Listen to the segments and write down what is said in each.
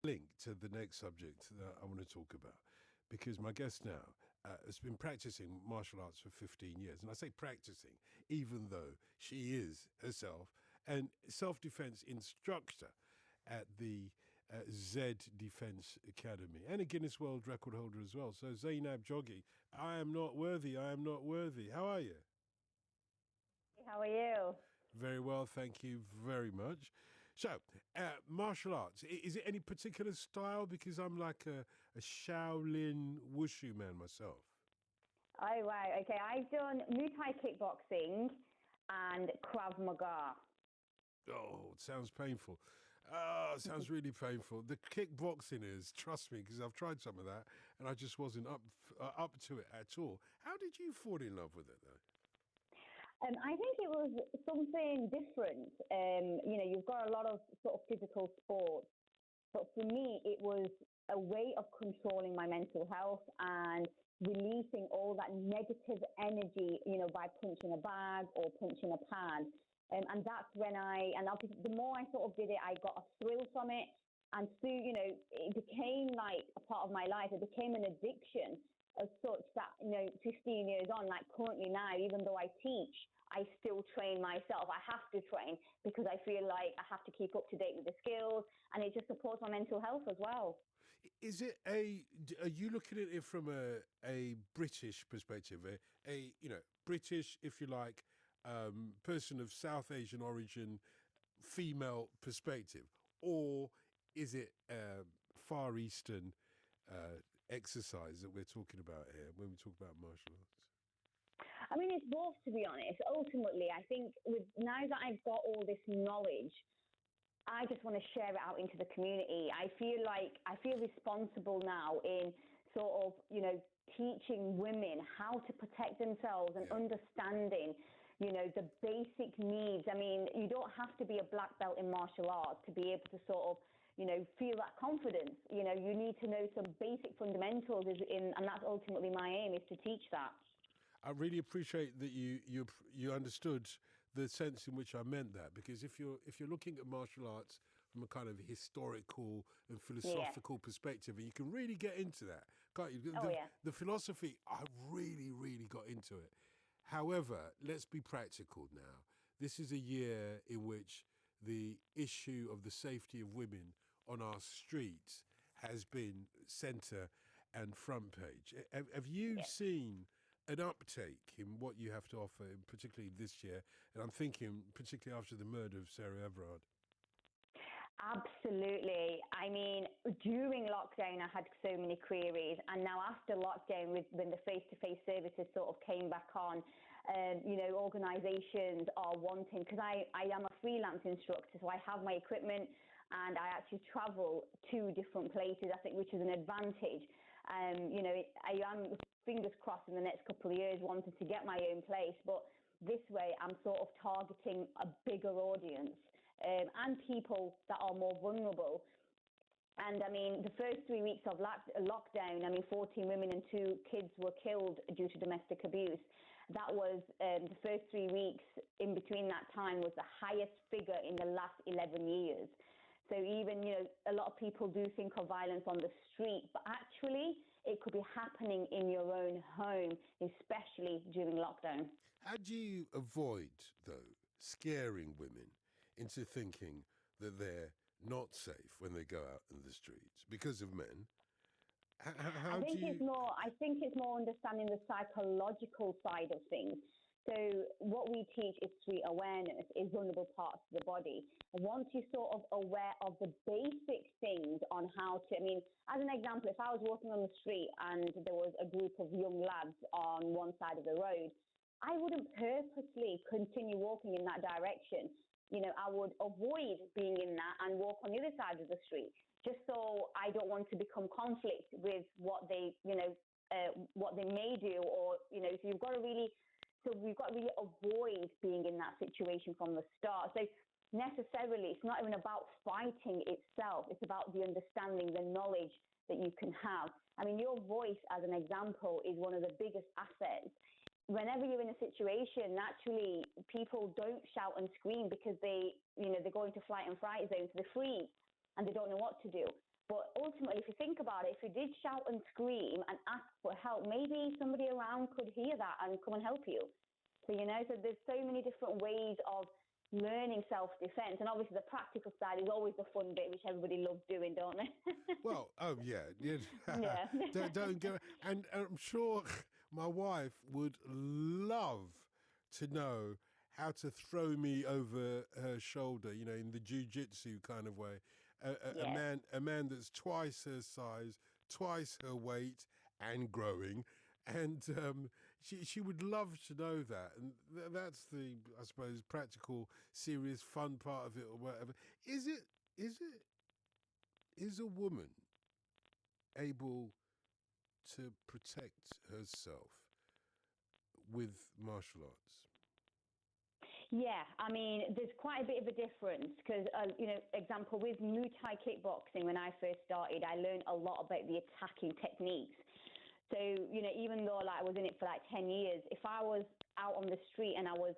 link to the next subject that I want to talk about because my guest now has been practicing martial arts for 15 years. And I say practicing, even though she is herself a self-defense instructor at the Z Defense Academy and a Guinness World Record holder as well. So Zainab Joggi, I am not worthy. How are you? How are you? Very well, thank you very much. So, martial arts, is it any particular style? Because I'm like a Shaolin Wushu man myself. Oh, wow. Okay, I've done Muay Thai kickboxing and Krav Maga. Oh, it sounds painful. Oh, it sounds really painful. The kickboxing is, trust me, because I've tried some of that and I just wasn't up to it at all. How did you fall in love with it, though? I think it was something different. You've got a lot of sort of physical sports, but for me, it was a way of controlling my mental health and releasing all that negative energy, by punching a bag or punching a pan. And that's when obviously the more I sort of did it, I got a thrill from it. And so, it became like a part of my life. It became an addiction as such that, 15 years on, like currently now, even though I teach, I still train myself. I have to train because I feel like I have to keep up to date with the skills, and it just supports my mental health as well. Is it are you looking at it from a British perspective, British, if you like, person of South Asian origin, female perspective, or is it Far Eastern exercise that we're talking about here when we talk about martial arts? I mean, it's both, to be honest. Ultimately, I think now that I've got all this knowledge, I just want to share it out into the community. I feel responsible now in sort of, teaching women how to protect themselves and understanding, the basic needs. I mean, you don't have to be a black belt in martial arts to be able to sort of, feel that confidence. You need to know some basic fundamentals, and that's ultimately my aim, is to teach that. I really appreciate that you understood the sense in which I meant that, because if you're looking at martial arts from a kind of historical and philosophical perspective, and you can really get into that, can't you? The philosophy, I really, really got into it. However, let's be practical now. This is a year in which the issue of the safety of women on our streets has been centre and front page. Have you seen an uptake in what you have to offer, particularly this year? And I'm thinking particularly after the murder of Sarah Everard. Absolutely. I mean, during lockdown, I had so many queries. And now after lockdown, when the face-to-face services sort of came back on, organisations are wanting, because I am a freelance instructor, so I have my equipment and I actually travel to different places, I think, which is an advantage. I am, fingers crossed, in the next couple of years wanting to get my own place, but this way I'm sort of targeting a bigger audience and people that are more vulnerable. And I mean, the first 3 weeks of lockdown, 14 women and 2 kids were killed due to domestic abuse. That was the first 3 weeks in between that time was the highest figure in the last 11 years. So even, a lot of people do think of violence on the street, but actually it could be happening in your own home, especially during lockdown. How do you avoid, though, scaring women into thinking that they're not safe when they go out in the streets because of men? I think it's more understanding the psychological side of things. So what we teach is street awareness, is vulnerable parts of the body. And once you're sort of aware of the basic things on how to, as an example, if I was walking on the street and there was a group of young lads on one side of the road, I wouldn't purposely continue walking in that direction. I would avoid being in that and walk on the other side of the street, just so I don't want to become conflict with what they may do, or, so we've got to really avoid being in that situation from the start. So necessarily, it's not even about fighting itself. It's about the understanding, the knowledge that you can have. Your voice, as an example, is one of the biggest assets. Whenever you're in a situation, naturally, people don't shout and scream because they go into flight and fright zones, they freeze and they don't know what to do. But ultimately, if you think about it, if you did shout and scream and ask for help, maybe somebody around could hear that and come and help you. So, so there's so many different ways of learning self-defense. And obviously the practical side is always the fun bit, which everybody loves doing, don't they? Well, oh, yeah. Yeah. don't go. And I'm sure my wife would love to know how to throw me over her shoulder, in the jiu-jitsu kind of way. A man that's twice her size, twice her weight, and growing, and she would love to know that, and that's the, I suppose, practical, serious, fun part of it, or whatever. Is a woman able to protect herself with martial arts? Yeah, I mean, there's quite a bit of a difference because, example, with Muay Thai kickboxing, when I first started, I learned a lot about the attacking techniques. So, even though I was in it for 10 years, if I was out on the street and I was,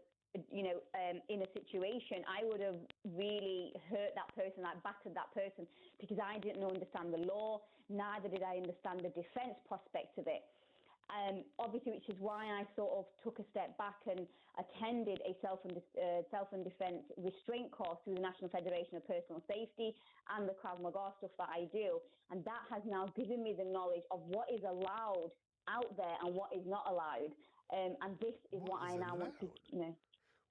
in a situation, I would have really hurt that person, battered that person, because I didn't understand the law, neither did I understand the defense prospect of it. Obviously, which is why I sort of took a step back and attended a self and defense restraint course through the National Federation of Personal Safety and the Krav Maga stuff that I do. And that has now given me the knowledge of what is allowed out there and what is not allowed. And this is what I now want to,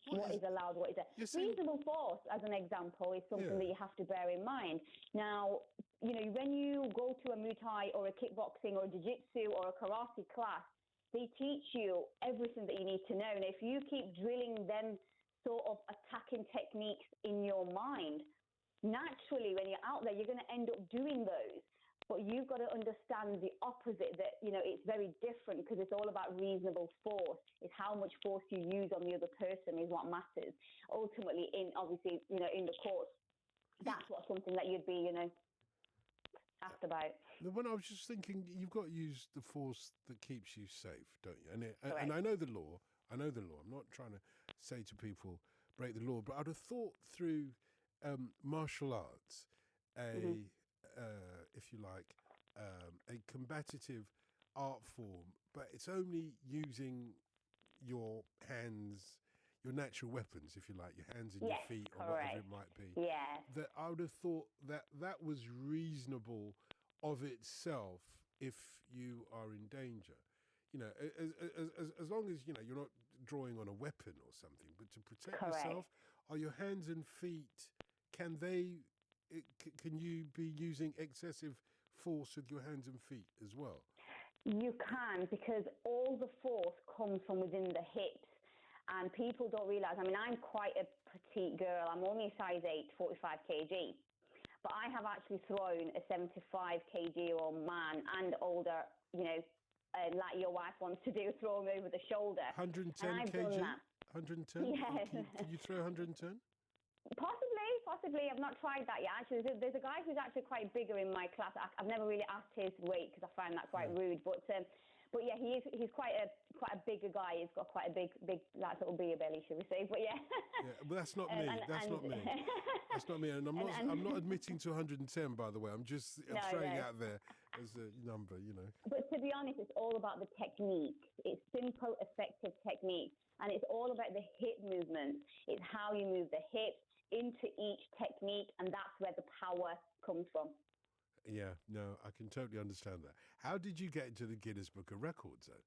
what is allowed, what is reasonable force, as an example, is something that you have to bear in mind. Now, when you go to a Muay Thai or a kickboxing or a jiu-jitsu or a karate class, they teach you everything that you need to know. And if you keep drilling them sort of attacking techniques in your mind, naturally, when you're out there, you're going to end up doing those. But you've got to understand the opposite, that, it's very different, because it's all about reasonable force. It's how much force you use on the other person is what matters. Ultimately, in the courts, that's something that you'd be, asked about. When I was just thinking, you've got to use the force that keeps you safe, don't you? And I know the law. I'm not trying to say to people, break the law, but I'd have thought through martial arts, if you like, a combative art form, but it's only using your hands, your natural weapons, if you like, your hands and your feet, or whatever it might be. Yeah. That I would have thought that was reasonable of itself if you are in danger. As long as, you're not drawing on a weapon or something, but to protect yourself, are your hands and feet, can you be using excessive force with your hands and feet as well? You can, because all the force comes from within the hips. And people don't realise, I'm quite a petite girl. I'm only a size 8, 45 kg. But I have actually thrown a 75 kg-year-old man and older, like your wife wants to do, throw him over the shoulder. 110 kg? 110? Yeah. Can you throw 110? Possibly. I've not tried that yet. Actually, there's a guy who's actually quite bigger in my class. I've never really asked his weight because I find that quite rude. But yeah, he's quite a bigger guy. He's got quite a big like sort of beer belly, should we say? But yeah. Yeah, but that's not me. That's not me. That's not me. And I'm not admitting to 110, by the way. I'm just throwing out there as a number, But to be honest, it's all about the technique. It's simple, effective technique, and it's all about the hip movement. It's how you move the hips into each technique, and that's where the power comes from. Yeah, no, I can totally understand that. How did you get into the Guinness Book of Records, though?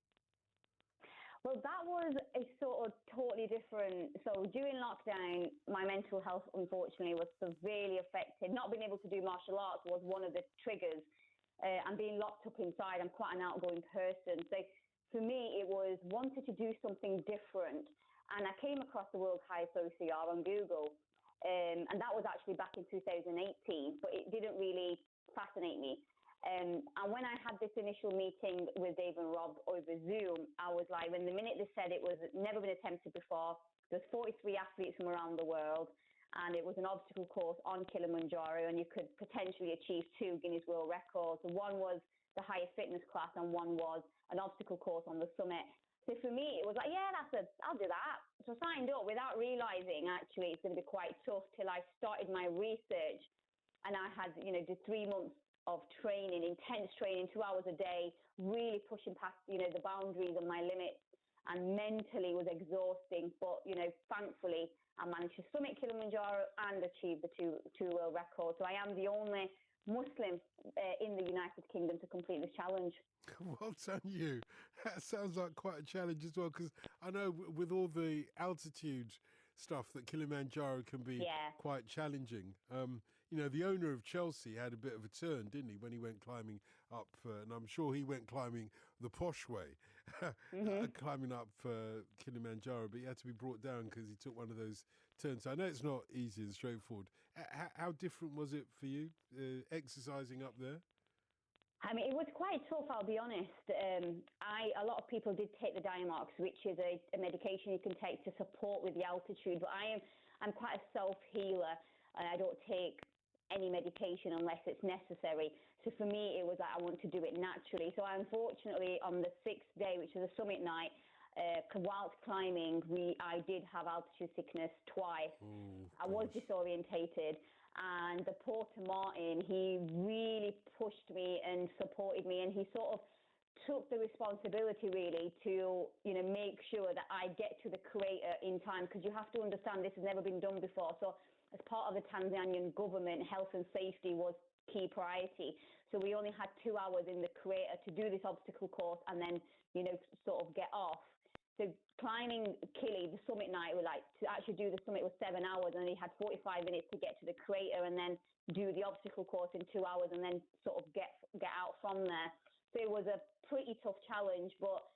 Well, that was a sort of totally different. So during lockdown, my mental health, unfortunately, was severely affected. Not being able to do martial arts was one of the triggers. And being locked up inside, I'm quite an outgoing person. So for me, it was wanted to do something different. And I came across the World Highest OCR on Google. And that was actually back in 2018, but it didn't really fascinate me. And when I had this initial meeting with Dave and Rob over Zoom, I was like, when the minute they said it was never been attempted before, there's 43 athletes from around the world, and it was an obstacle course on Kilimanjaro, and you could potentially achieve 2 Guinness World Records. One was the highest fitness class, and one was an obstacle course on the summit. So for me, it was like, yeah, I'll do that. So I signed up without realising, actually, it's going to be quite tough, till I started my research. And I had, did 3 months of training, intense training, 2 hours a day, really pushing past, the boundaries and my limits, and mentally was exhausting. But, thankfully, I managed to summit Kilimanjaro and achieve the two world records. So I am the only Muslim in the United Kingdom to complete this challenge. Well done, you. That sounds like quite a challenge as well, because I know with all the altitude stuff that Kilimanjaro can be quite challenging. The owner of Chelsea had a bit of a turn, didn't he, when he went climbing up, and I'm sure he went climbing the posh way, climbing up Kilimanjaro, but he had to be brought down because he took one of those turns. I know it's not easy and straightforward. How different was it for you, exercising up there? I mean, it was quite tough, I'll be honest. A lot of people did take the Diamox, which is a medication you can take to support with the altitude, but I'm quite a self-healer, and I don't take any medication unless it's necessary. So for me, it was like I want to do it naturally. So unfortunately, on the 6th day, which was a summit night, whilst climbing, I did have altitude sickness twice. I was disorientated. And the Porter Martin, he really pushed me and supported me, and he sort of took the responsibility really to, make sure that I get to the crater in time, because you have to understand this has never been done before. So as part of the Tanzanian government, health and safety was key priority. So we only had 2 hours in the crater to do this obstacle course and then, sort of get off. So climbing Kili, the summit night, to actually do the summit was 7 hours, and he had 45 minutes to get to the crater and then do the obstacle course in 2 hours and then sort of get out from there. So it was a pretty tough challenge, but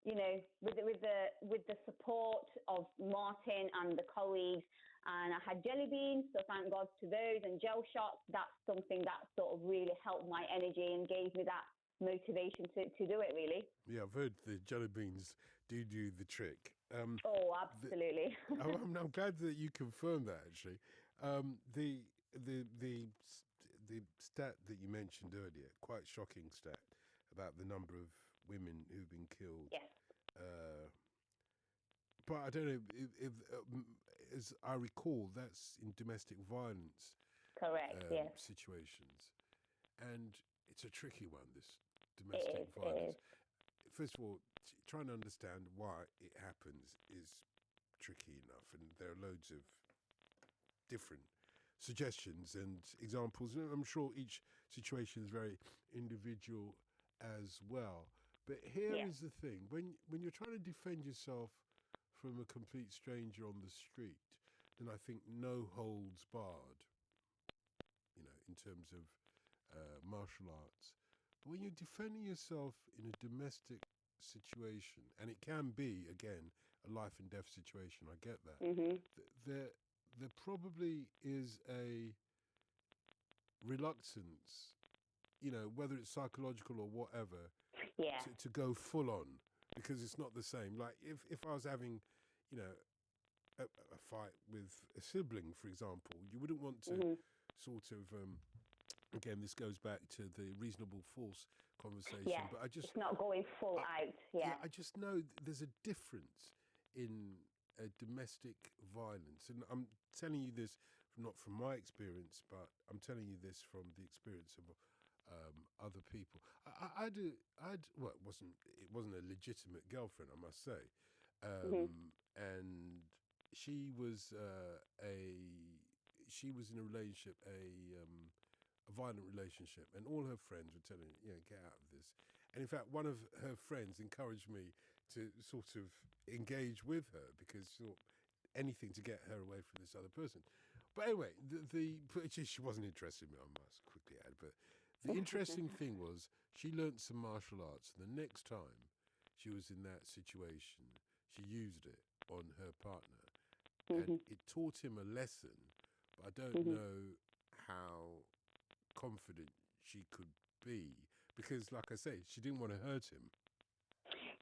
with the support of Martin and the colleagues, and I had jelly beans, so thank God to those, and gel shots. That's something that sort of really helped my energy and gave me that motivation to do it, really. Yeah, I've heard the jelly beans do the trick. Absolutely. I'm glad that you confirmed that, actually. The stat that you mentioned earlier, quite shocking stat about the number of women who've been killed. Yes. But I don't know if as I recall, that's in domestic violence. Correct. Yes. Situations, and it's a tricky one. This domestic violence. First of all, trying to understand why it happens is tricky enough, and there are loads of different suggestions and examples. And I'm sure each situation is very individual as well. But here is the thing: when you're trying to defend yourself from a complete stranger on the street, then I think no holds barred. In terms of martial arts. But when you're defending yourself in a domestic situation, and it can be, again, a life and death situation, I get that. There probably is a reluctance, whether it's psychological or whatever, to go full on, because it's not the same. Like if I was having, a fight with a sibling, for example, you wouldn't want to sort of again, this goes back to the reasonable force conversation, but it's not going full out. I just know there's a difference in domestic violence, and I'm telling you this not from my experience, but I'm telling you this from the experience of other people. Well, it wasn't a legitimate girlfriend, I must say, and she was in a relationship, a violent relationship, and all her friends were telling her, get out of this. And in fact, one of her friends encouraged me to sort of engage with her, because anything to get her away from this other person. But anyway, she wasn't interested in me, I must quickly add. But the interesting thing was she learnt some martial arts, and the next time she was in that situation, she used it on her partner. And it taught him a lesson, but I don't know how confident she could be, because, like I say, she didn't want to hurt him.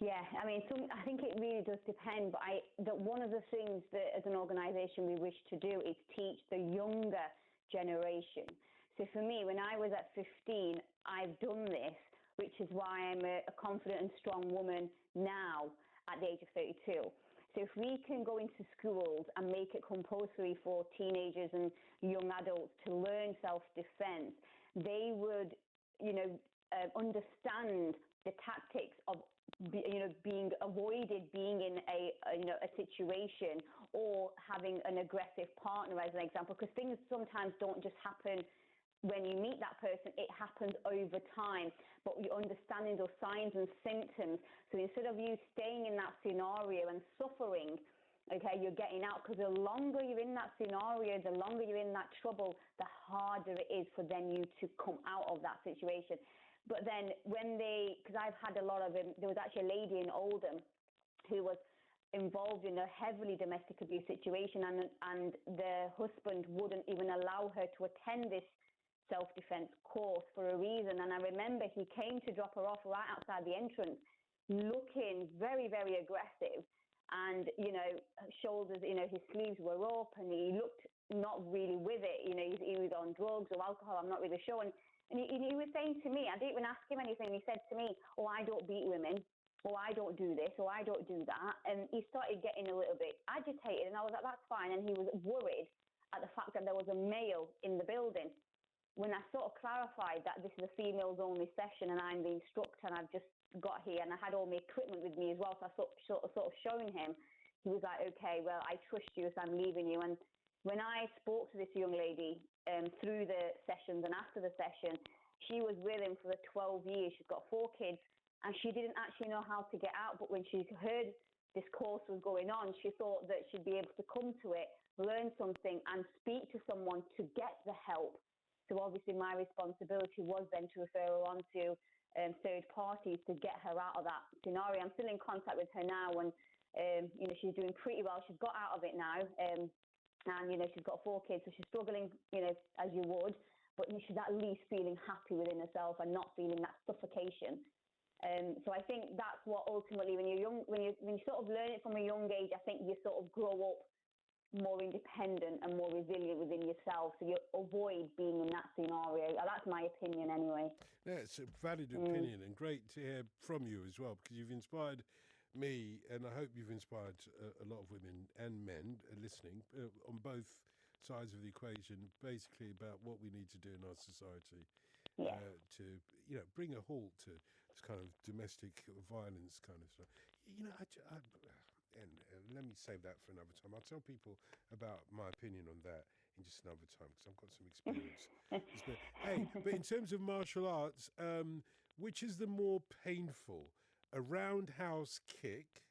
Yeah, I mean, I think it really does depend, but one of the things that as an organisation we wish to do is teach the younger generation. So for me, when I was at 15, I've done this, which is why I'm a confident and strong woman now at the age of 32. So if we can go into schools and make it compulsory for teenagers and young adults to learn self-defense, they would understand the tactics of being avoided being in a situation or having an aggressive partner, as an example, because things sometimes don't just happen when you meet that person, it happens over time, but you're understanding those signs and symptoms. So instead of you staying in that scenario and suffering, okay, you're getting out, because the longer you're in that scenario, the longer you're in that trouble, the harder it is for then you to come out of that situation. But then because I've had a lot of them, there was actually a lady in Oldham who was involved in a heavily domestic abuse situation, and the husband wouldn't even allow her to attend this self-defense course for a reason. And I remember he came to drop her off right outside the entrance, looking very, very aggressive, and shoulders, his sleeves were up, and he looked not really with it. He was on drugs or alcohol, I'm not really sure. And he was saying to me, I didn't even ask him anything, he said to me, "Oh, I don't beat women, or I don't do this, or I don't do that." And he started getting a little bit agitated, and I was like, that's fine. And he was worried at the fact that there was a male in the building. When I sort of clarified that this is a females only session and I'm the instructor and I've just got here and I had all my equipment with me as well, so I sort of showing him, he was like, "Okay, well, I trust you, so I'm leaving you." And when I spoke to this young lady through the sessions and after the session, she was with him for the 12 years. She's got 4 kids, and she didn't actually know how to get out. But when she heard this course was going on, she thought that she'd be able to come to it, learn something, and speak to someone to get the help. So obviously my responsibility was then to refer her on to third parties to get her out of that scenario. I'm still in contact with her now, and she's doing pretty well. She's got out of it now, and she's got 4 kids, so she's struggling, as you would, but she's at least feeling happy within herself and not feeling that suffocation. So I think that's what ultimately, when you're young, when you sort of learn it from a young age, I think you sort of grow up more independent and more resilient within yourself, so you avoid being in that scenario. That's my opinion anyway. Yeah, it's a valid opinion, and great to hear from you as well, because you've inspired me, and I hope you've inspired a lot of women and men listening on both sides of the equation, basically about what we need to do in our society to bring a halt to this kind of domestic violence kind of stuff. And let me save that for another time. I'll tell people about my opinion on that in just another time, because I've got some experience. Hey, but in terms of martial arts, which is the more painful, a roundhouse kick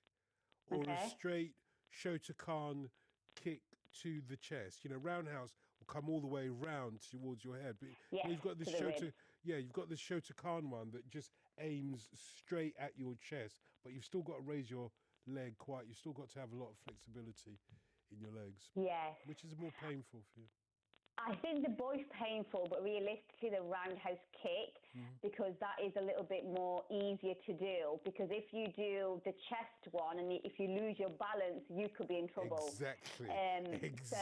or a straight Shotokan kick to the chest? Roundhouse will come all the way round towards your head, but you've got this you've got this Shotokan one that just aims straight at your chest, but you've still got to raise your leg quite. You've still got to have a lot of flexibility in your legs. Yes. Which is more painful for you? I think they're both painful, but realistically the roundhouse kick, because that is a little bit more easier to do, because if you do the chest one and if you lose your balance, you could be in trouble. Exactly. So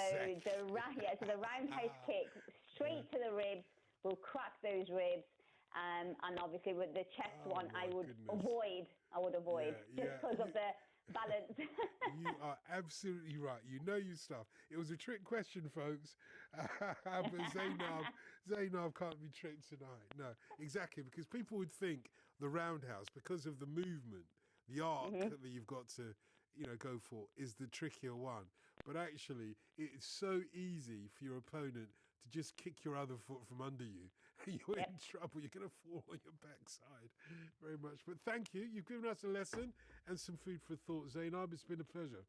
the roundhouse kick straight to the ribs will crack those ribs. And obviously with the chest one, I would avoid just because of the balance. You are absolutely right. You know your stuff. It was a trick question, folks. But Zainab can't be tricked tonight. No, exactly, because people would think the roundhouse, because of the movement, the arc that you've got to go for, is the trickier one. But actually, it's so easy for your opponent to just kick your other foot from under you. You're in trouble. You're going to fall on your backside very much. But thank you. You've given us a lesson and some food for thought, Zainab. It's been a pleasure.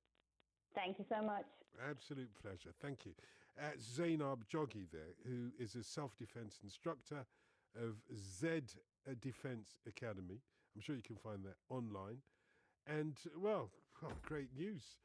Thank you so much. Absolute pleasure. Thank you. Zainab Joggi there, who is a self-defense instructor of Z Defense Academy. I'm sure you can find that online. And, well, great news.